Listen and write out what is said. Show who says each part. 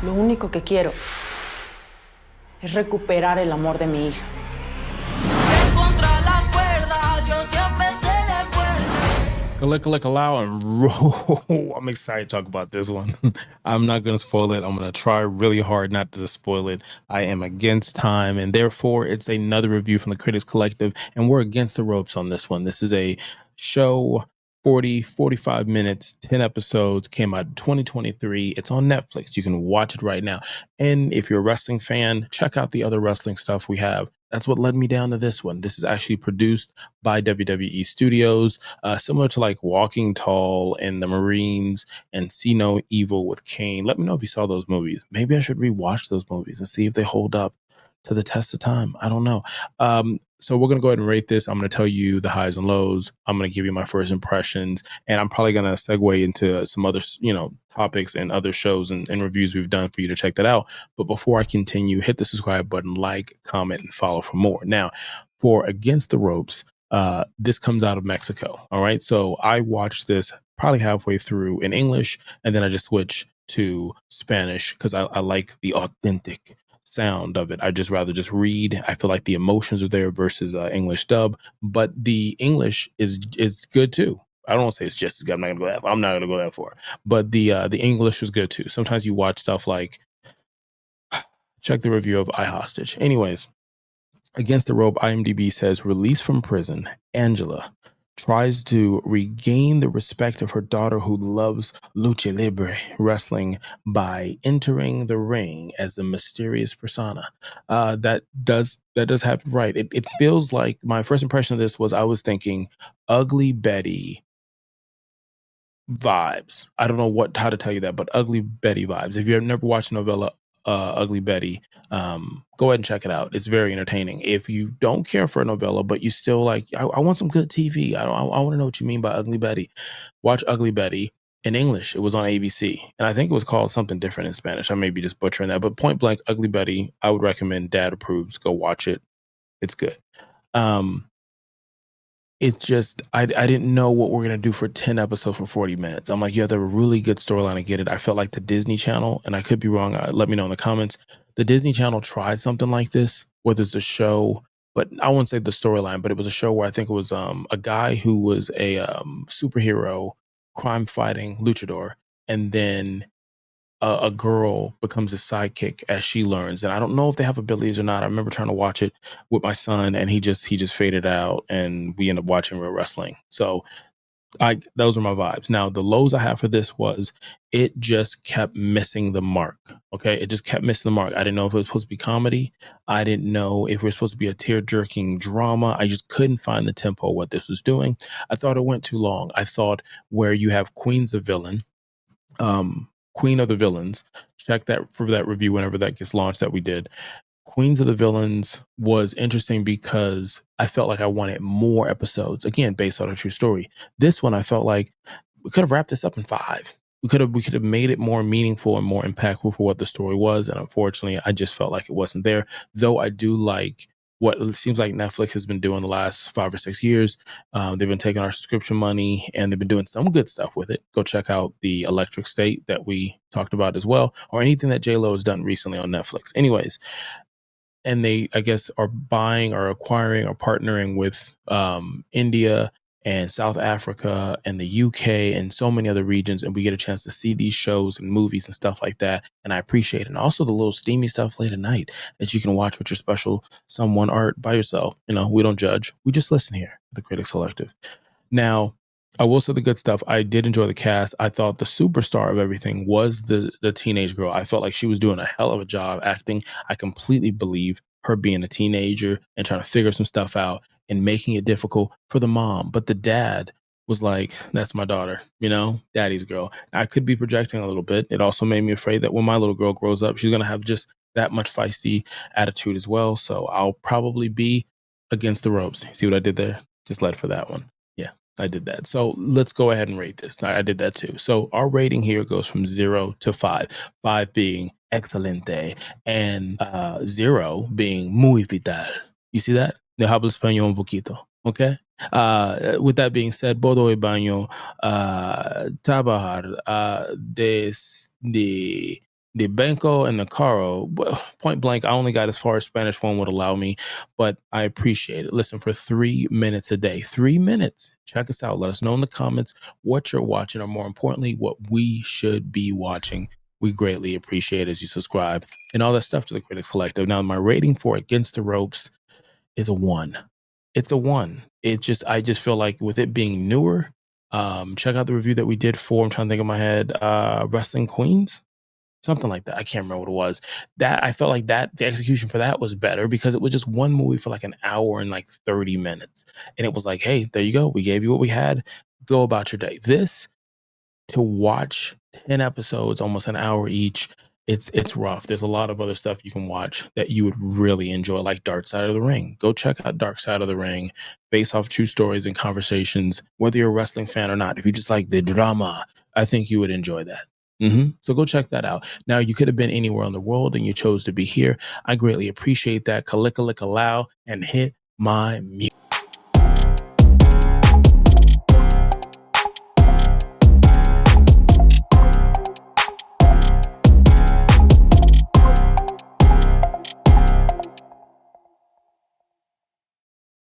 Speaker 1: Lo único que quiero es recuperar el amor de mi hija.
Speaker 2: Contra las cuerdas, yo siempre seré fuerte.
Speaker 3: Collect, allow, and roll. I'm excited to talk about this one. I'm not going to spoil it. I'm going to try really hard not to spoil it. I am against time, and therefore it's another review from the Critics Collective, and we're against the ropes on this one. This is a show, 45 minutes, 10 episodes, came out in 2023. It's on Netflix. You can watch it right now. And if you're a wrestling fan, check out the other wrestling stuff we have. That's what led me down to this one. This is actually produced by WWE Studios, similar to like Walking Tall and The Marines and See No Evil with Kane. Let me know if you saw those movies. Maybe I should rewatch those movies and see if they hold up to the test of time. I don't know. So we're going to go ahead and rate this. I'm going to tell you the highs and lows. I'm going to give you my first impressions, and I'm probably going to segue into some other, topics and other shows and reviews we've done for you to check that out. But before I continue, hit the subscribe button, like, comment, and follow for more. Now, for Against the Ropes, this comes out of Mexico. All right. So I watched this probably halfway through in English, and then I just switched to Spanish because I like the authentic sound of it. I just rather just read. I feel like the emotions are there versus English dub, but the English is good too. I don't want to say it's just as good. I'm not gonna go that far. But the English is good too. Sometimes you watch stuff like, check the review of I Hostage. Anyways, Against the Rope, IMDb says, released from prison, Angela tries to regain the respect of her daughter who loves lucha libre wrestling by entering the ring as a mysterious persona. That does happen, right? It feels like, my first impression of this was, I was thinking Ugly Betty vibes. I don't know how to tell you that, but Ugly Betty vibes. If you've never watched novella Ugly Betty, go ahead and check it out. It's very entertaining. If you don't care for a novella, but you still like, I want some good TV. I want to know what you mean by Ugly Betty. Watch Ugly Betty in English. It was on ABC, and I think it was called something different in Spanish. I may be just butchering that, but point blank, Ugly Betty, I would recommend. Dad approves. Go watch it. It's good. It's just, I didn't know what we're gonna do for 10 episodes for 40 minutes. I'm like, you have a really good storyline. I get it. I felt like the Disney Channel, and I could be wrong. Let me know in the comments. The Disney Channel tried something like this, whether it's a show, but I wouldn't say the storyline, but it was a show where I think it was a guy who was a superhero, crime fighting luchador, and then a girl becomes a sidekick as she learns. And I don't know if they have abilities or not. I remember trying to watch it with my son, and he just faded out, and we ended up watching real wrestling. So those are my vibes. Now, the lows I have for this was, it just kept missing the mark. Okay. It just kept missing the mark. I didn't know if it was supposed to be comedy. I didn't know if it was supposed to be a tear-jerking drama. I just couldn't find the tempo what this was doing. I thought it went too long. I thought, where you have Queen's a villain, Queen of the Villains, check that for that review whenever that gets launched that we did. Queens of the Villains was interesting because I felt like I wanted more episodes, again, based on a true story. This one, I felt like we could have wrapped this up in 5. We could have made it more meaningful and more impactful for what the story was. And unfortunately, I just felt like it wasn't there. Though I do like what it seems like Netflix has been doing the last 5 or 6 years. They've been taking our subscription money, and they've been doing some good stuff with it. Go check out the Electric State that we talked about as well, or anything that J-Lo has done recently on Netflix. Anyways, and they, I guess, are buying or acquiring or partnering with India and South Africa and the UK and so many other regions. And we get a chance to see these shows and movies and stuff like that. And I appreciate it. And also the little steamy stuff late at night that you can watch with your special someone art by yourself. We don't judge. We just listen here at the Critics Collective. Now, I will say the good stuff. I did enjoy the cast. I thought the superstar of everything was the teenage girl. I felt like she was doing a hell of a job acting. I completely believe her being a teenager and trying to figure some stuff out and making it difficult for the mom. But the dad was like, that's my daughter, daddy's girl. I could be projecting a little bit. It also made me afraid that when my little girl grows up, she's going to have just that much feisty attitude as well. So I'll probably be against the ropes. See what I did there? Just led for that one. Yeah, I did that. So let's go ahead and rate this. I did that too. So our rating here goes from 0 to 5. 5 being excelente and 0 being muy vital. You see that? De hablo español un poquito. Okay. With that being said, bodo y baño, trabajar, the Banco and the Caro, point blank, I only got as far as Spanish 1 would allow me, but I appreciate it. Listen, for 3 minutes a day, 3 minutes, check us out. Let us know in the comments what you're watching, or more importantly, what we should be watching. We greatly appreciate it as you subscribe and all that stuff to the Critics Collective. Now, my rating for Against the Ropes is a 1. It's a 1. I just feel like with it being newer, check out the review that we did for, I'm trying to think of my head, Wrestling Queens, something like that. I can't remember what it was. That I felt like that the execution for that was better because it was just one movie for like an hour and like 30 minutes. And it was like, hey, there you go. We gave you what we had. Go about your day. This, to watch 10 episodes, almost an hour each, it's rough. There's a lot of other stuff you can watch that you would really enjoy, like Dark Side of the Ring. Go check out Dark Side of the Ring, based off true stories and conversations, whether you're a wrestling fan or not. If you just like the drama, I think you would enjoy that. So go check that out. Now, you could have been anywhere in the world and you chose to be here. I greatly appreciate that. Kalika allow and hit my mute.